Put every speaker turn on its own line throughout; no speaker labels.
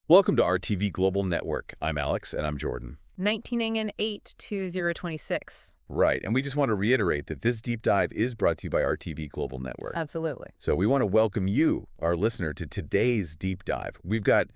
Welcome to RTV Global Network. I'm Alex, and I'm Jordan.
1908-2026.
Right, and we just want to reiterate that this deep dive is brought to you by RTV Global Network.
Absolutely.
So we want to welcome you, our listener, to today's deep dive. We've got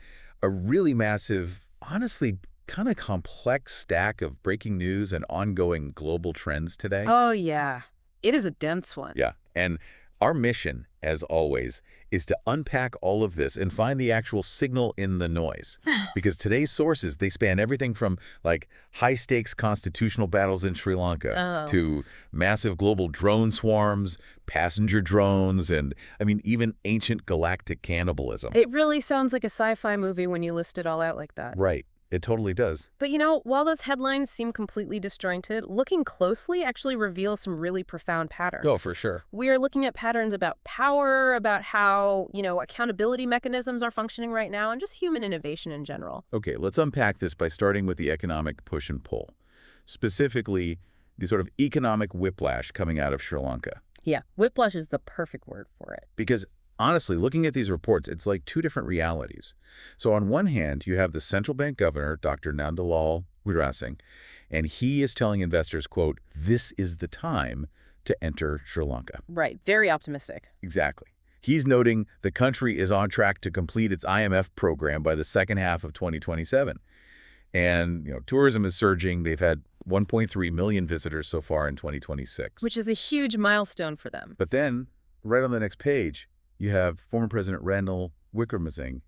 a really massive, honestly, kind of complex stack of breaking news and ongoing global trends today.
Oh, yeah. It is a dense one.
Yeah, and our mission, as always, is to unpack all of this and find the actual signal in the noise. Because today's sources, they span everything from, like, high-stakes constitutional battles in Sri Lanka to massive global drone swarms, passenger drones, and, even ancient galactic cannibalism.
It really sounds like a sci-fi movie when you list it all out like that.
Right. It totally does.
But while those headlines seem completely disjointed, looking closely actually reveals some really profound patterns.
Oh, for sure.
We are looking at patterns about power, about how, accountability mechanisms are functioning right now, and just human innovation in general.
Okay, let's unpack this by starting with the economic push and pull. Specifically, the sort of economic whiplash coming out of Sri Lanka.
Yeah, whiplash is the perfect word for it.
Because honestly, looking at these reports, it's like two different realities. So on one hand, you have the central bank governor, Dr. Nandalal Weerasinghe, and he is telling investors, quote, "This is the time to enter Sri Lanka."
Right, very optimistic.
Exactly. He's noting the country is on track to complete its IMF program by the second half of 2027. And, tourism is surging. They've had 1.3 million visitors so far in 2026.
Which is a huge milestone for them.
But then, right on the next page, you have former President Ranil Wickremesinghe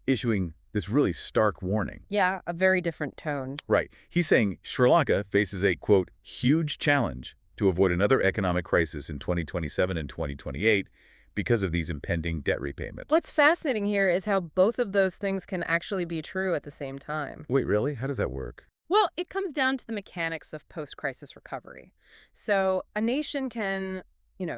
issuing this really stark warning.
Yeah, a very different tone.
Right. He's saying Sri Lanka faces a, quote, huge challenge to avoid another economic crisis in 2027 and 2028 because of these impending debt repayments.
What's fascinating here is how both of those things can actually be true at the same time.
Wait, really? How does that work?
Well, it comes down to the mechanics of post-crisis recovery. So a nation can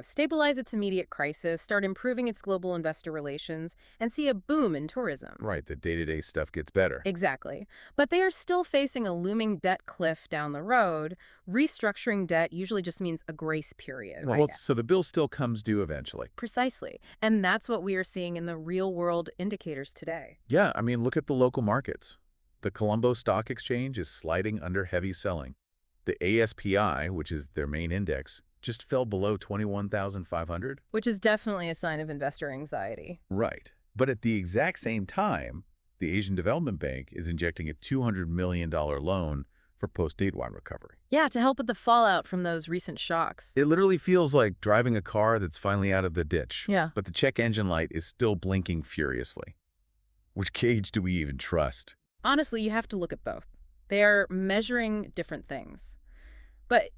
stabilize its immediate crisis, start improving its global investor relations, and see a boom in tourism.
Right, the day-to-day stuff gets better.
Exactly. But they are still facing a looming debt cliff down the road. Restructuring debt usually just means a grace period.
Well, so the bill still comes due eventually.
Precisely. And that's what we are seeing in the real-world indicators today.
Yeah, look at the local markets. The Colombo Stock Exchange is sliding under heavy selling. The ASPI, which is their main index, just fell below 21,500.
Which is definitely a sign of investor anxiety.
Right. But at the exact same time, the Asian Development Bank is injecting a $200 million loan for post-date-one recovery.
Yeah, to help with the fallout from those recent shocks.
It literally feels like driving a car that's finally out of the ditch.
Yeah.
But the check engine light is still blinking furiously. Which gauge do we even trust?
Honestly, you have to look at both. They are measuring different things. But,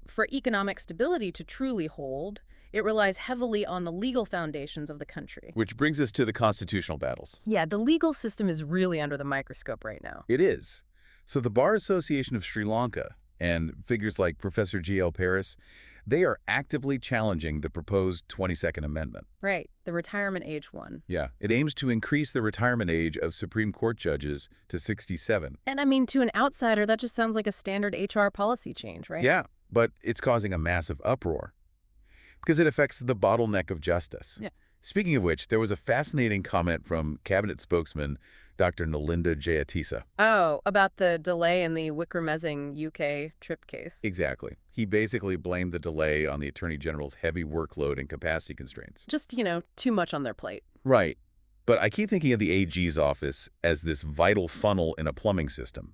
for economic stability to truly hold, it relies heavily on the legal foundations of the country.
Which brings us to the constitutional battles.
Yeah, the legal system is really under the microscope right now.
It is. So the Bar Association of Sri Lanka and figures like Professor G.L. Paris, they are actively challenging the proposed 22nd Amendment.
Right, the retirement age one.
Yeah, it aims to increase the retirement age of Supreme Court judges to 67.
And to an outsider, that just sounds like a standard HR policy change, right?
Yeah, but it's causing a massive uproar because it affects the bottleneck of justice.
Yeah.
Speaking of which, there was a fascinating comment from cabinet spokesman Dr. Nalinda Jayatissa.
Oh, about the delay in the Wickremesinghe UK trip case.
Exactly. He basically blamed the delay on the Attorney General's heavy workload and capacity constraints.
Just, too much on their plate.
Right. But I keep thinking of the AG's office as this vital funnel in a plumbing system.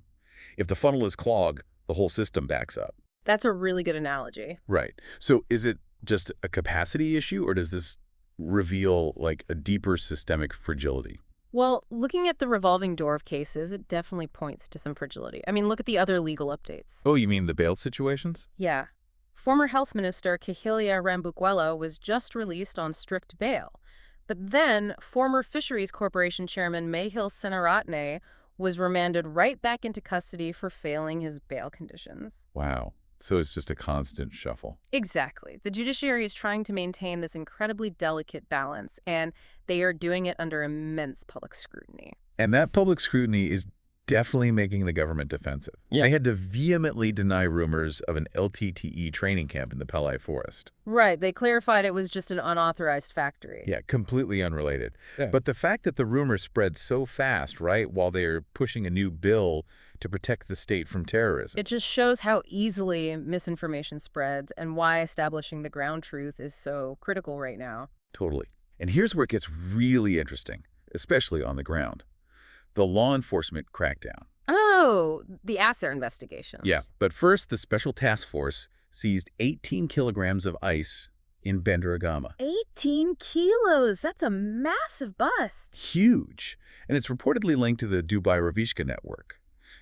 If the funnel is clogged, the whole system backs up.
That's a really good analogy.
Right. So is it just a capacity issue, or does this reveal, like, a deeper systemic fragility?
Well, looking at the revolving door of cases, it definitely points to some fragility. Look at the other legal updates.
Oh, you mean the bail situations?
Yeah. Former Health Minister Kahilia Rambukwelo was just released on strict bail. But then, former Fisheries Corporation Chairman Mehil Senaratne was remanded right back into custody for failing his bail conditions.
Wow. So it's just a constant shuffle.
Exactly. The judiciary is trying to maintain this incredibly delicate balance, and they are doing it under immense public scrutiny.
And that public scrutiny is definitely making the government defensive.
Yeah.
They had to vehemently deny rumors of an LTTE training camp in the Pele Forest.
Right. They clarified it was just an unauthorized factory.
Yeah, completely unrelated.
Yeah.
But the fact that the rumor spread so fast, right, while they're pushing a new bill to protect the state from terrorism.
It just shows how easily misinformation spreads and why establishing the ground truth is so critical right now.
Totally. And here's where it gets really interesting, especially on the ground. The law enforcement crackdown.
Oh, the Asser investigations.
Yeah, but first, the Special Task Force seized 18 kilograms of ice in Bandaragama.
18 kilos. That's a massive bust.
Huge. And it's reportedly linked to the Dubai Ravishka network.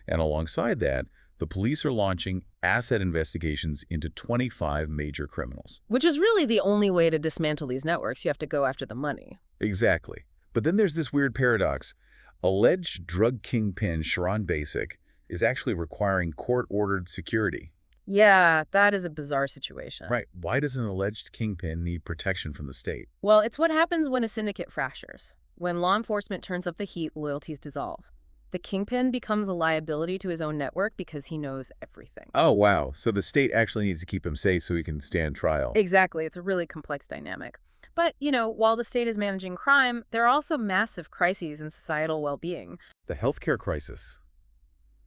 And alongside that, the police are launching asset investigations into 25 major criminals.
Which is really the only way to dismantle these networks. You have to go after the money.
Exactly. But then there's this weird paradox. Alleged drug kingpin Sharon Basic is actually requiring court-ordered security.
Yeah, that is a bizarre situation.
Right. Why does an alleged kingpin need protection from the state?
Well, it's what happens when a syndicate fractures. When law enforcement turns up the heat, loyalties dissolve. The kingpin becomes a liability to his own network because he knows everything.
Oh, wow. So the state actually needs to keep him safe so he can stand trial.
Exactly. It's a really complex dynamic. But, while the state is managing crime, there are also massive crises in societal well-being.
The healthcare crisis.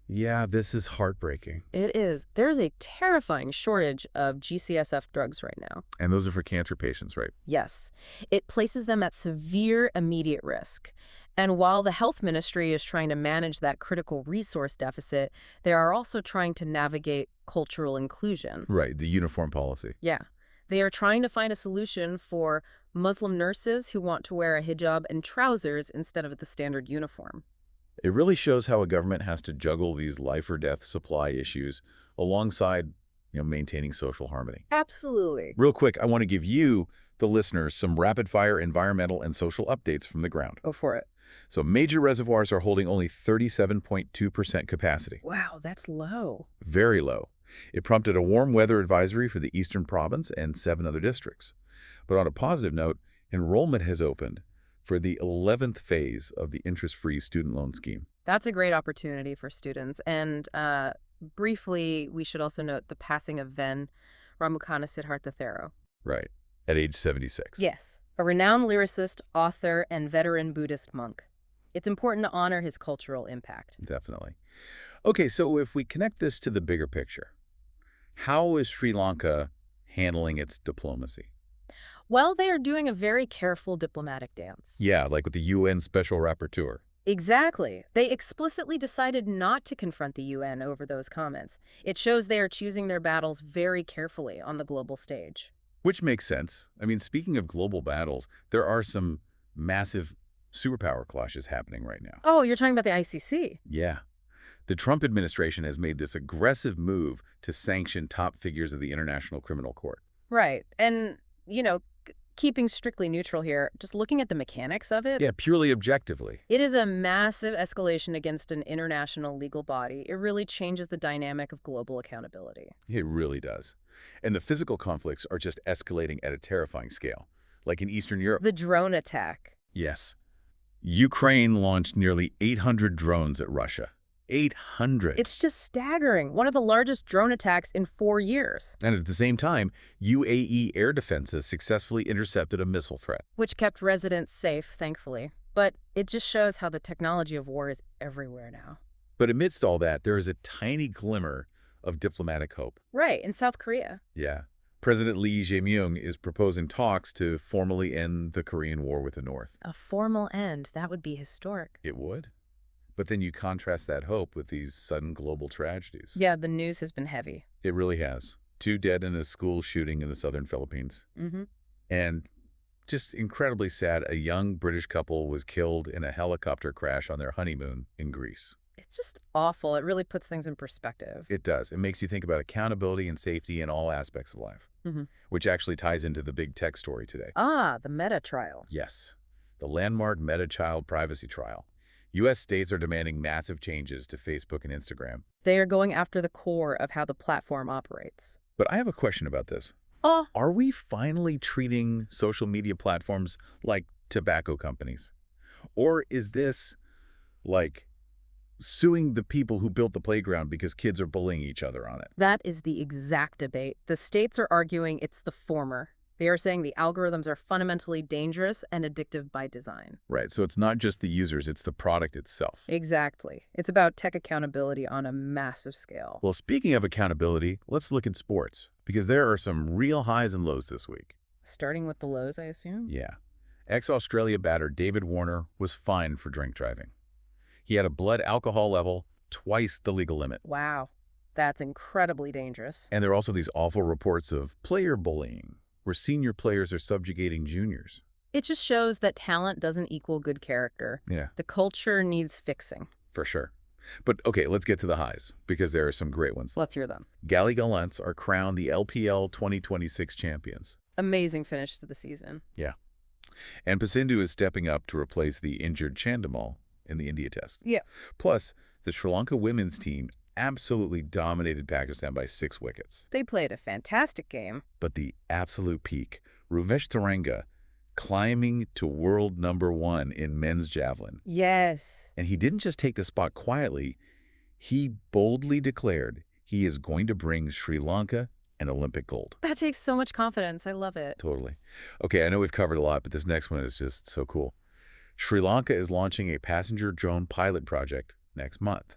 Yeah, this is heartbreaking.
It is. There's a terrifying shortage of GCSF drugs right now.
And those are for cancer patients, right?
Yes. It places them at severe immediate risk. And while the health ministry is trying to manage that critical resource deficit, they are also trying to navigate cultural inclusion.
Right, the uniform policy.
Yeah. They are trying to find a solution for Muslim nurses who want to wear a hijab and trousers instead of the standard uniform.
It really shows how a government has to juggle these life or death supply issues alongside, maintaining social harmony.
Absolutely.
Real quick, I want to give you, the listeners, some rapid-fire environmental and social updates from the ground.
Go for it.
So major reservoirs are holding only 37.2% capacity.
Wow, that's low.
Very low. It prompted a warm weather advisory for the Eastern Province and 7 other districts. But on a positive note, enrollment has opened for the 11th phase of the interest-free student loan scheme.
That's a great opportunity for students. And briefly, we should also note the passing of Ven Ramukhana Siddhartha Thero.
Right, at age 76.
Yes, a renowned lyricist, author, and veteran Buddhist monk. It's important to honor his cultural impact.
Definitely. Okay, so if we connect this to the bigger picture, how is Sri Lanka handling its diplomacy?
Well, they are doing a very careful diplomatic dance.
Yeah, like with the UN Special Rapporteur.
Exactly. They explicitly decided not to confront the UN over those comments. It shows they are choosing their battles very carefully on the global stage.
Which makes sense. I mean, speaking of global battles, there are some massive superpower clashes happening right now.
Oh, you're talking about the ICC?
Yeah. The Trump administration has made this aggressive move to sanction top figures of the International Criminal Court.
Right. And, keeping strictly neutral here, just looking at the mechanics of it.
Yeah, purely objectively.
It is a massive escalation against an international legal body. It really changes the dynamic of global accountability.
It really does. And the physical conflicts are just escalating at a terrifying scale, like in Eastern Europe.
The drone attack.
Yes. Ukraine launched nearly 800 drones at Russia. 800.
It's just staggering. One of the largest drone attacks in 4 years.
And at the same time, UAE air defenses successfully intercepted a missile threat.
Which kept residents safe, thankfully. But it just shows how the technology of war is everywhere now.
But amidst all that, there is a tiny glimmer of diplomatic hope.
Right, in South Korea.
Yeah. President Lee Jae-myung is proposing talks to formally end the Korean War with the North.
A formal end. That would be historic.
It would. But then you contrast that hope with these sudden global tragedies.
Yeah, the news has been heavy.
It really has. 2 dead in a school shooting in the southern Philippines.
Mm-hmm.
And just incredibly sad, a young British couple was killed in a helicopter crash on their honeymoon in Greece.
It's just awful. It really puts things in perspective.
It does. It makes you think about accountability and safety in all aspects of life, which actually ties into the big tech story today.
Ah, the Meta trial.
Yes, the landmark Meta child privacy trial. U.S. states are demanding massive changes to Facebook and Instagram.
They are going after the core of how the platform operates.
But I have a question about this.
Oh.
Are we finally treating social media platforms like tobacco companies? Or is this like suing the people who built the playground because kids are bullying each other on it.
That is the exact debate. The states are arguing it's the former. They are saying the algorithms are fundamentally dangerous and addictive by design.
Right, so it's not just the users, it's the product itself.
Exactly. It's about tech accountability on a massive scale.
Well, speaking of accountability, let's look at sports, because there are some real highs and lows this week.
Starting with the lows, I assume?
Yeah. Ex-Australia batter David Warner was fined for drink driving. He had a blood alcohol level twice the legal limit.
Wow. That's incredibly dangerous.
And there are also these awful reports of player bullying, where senior players are subjugating juniors.
It just shows that talent doesn't equal good character.
Yeah.
The culture needs fixing.
For sure. But okay, let's get to the highs, because there are some great ones.
Let's hear them.
Galley-Gallants are crowned the LPL 2026 champions.
Amazing finish to the season.
Yeah. And Pasindu is stepping up to replace the injured Chandimal in the India test.
Yeah.
Plus, the Sri Lanka women's team absolutely dominated Pakistan by 6 wickets.
They played a fantastic game.
But the absolute peak, Ruvesh Taranga climbing to world #1 in men's javelin.
Yes.
And he didn't just take the spot quietly, he boldly declared he is going to bring Sri Lanka an Olympic gold.
That takes so much confidence. I love it.
Totally. Okay, I know we've covered a lot, but this next one is just so cool. Sri Lanka is launching a passenger drone pilot project next month.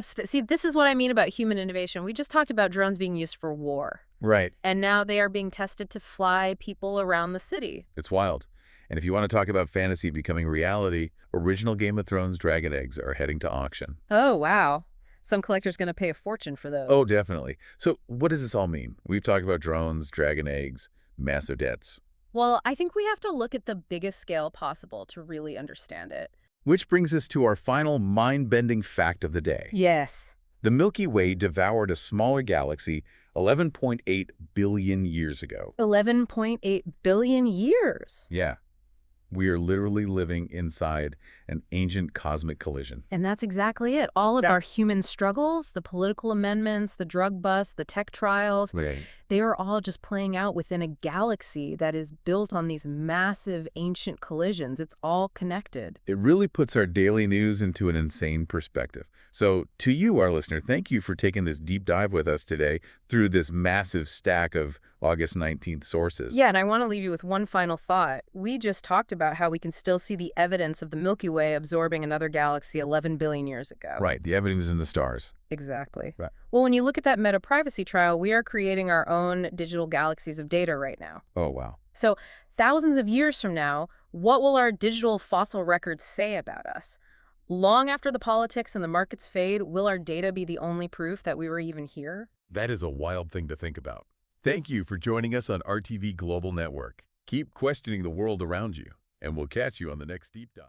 See, this is what I mean about human innovation. We just talked about drones being used for war.
Right.
And now they are being tested to fly people around the city.
It's wild. And if you want to talk about fantasy becoming reality, original Game of Thrones dragon eggs are heading to auction.
Oh, wow. Some collector's going to pay a fortune for those.
Oh, definitely. So what does this all mean? We've talked about drones, dragon eggs, massive debts.
Well, I think we have to look at the biggest scale possible to really understand it.
Which brings us to our final mind-bending fact of the day.
Yes.
The Milky Way devoured a smaller galaxy 11.8 billion years ago.
11.8 billion years.
Yeah. We are literally living inside an ancient cosmic collision.
And that's exactly it. All of our human struggles, the political amendments, the drug bust, the tech trials, they are all just playing out within a galaxy that is built on these massive ancient collisions. It's all connected.
It really puts our daily news into an insane perspective. So to you, our listener, thank you for taking this deep dive with us today through this massive stack of August 19th sources.
Yeah, and I want to leave you with one final thought. We just talked about how we can still see the evidence of the Milky Way absorbing another galaxy 11 billion years ago.
Right, the evidence is in the stars.
Exactly.
Right.
Well, when you look at that meta-privacy trial, we are creating our own digital galaxies of data right now.
Oh, wow.
So thousands of years from now, what will our digital fossil records say about us? Long after the politics and the markets fade, will our data be the only proof that we were even here?
That is a wild thing to think about. Thank you for joining us on RTV Global Network. Keep questioning the world around you, and we'll catch you on the next deep dive.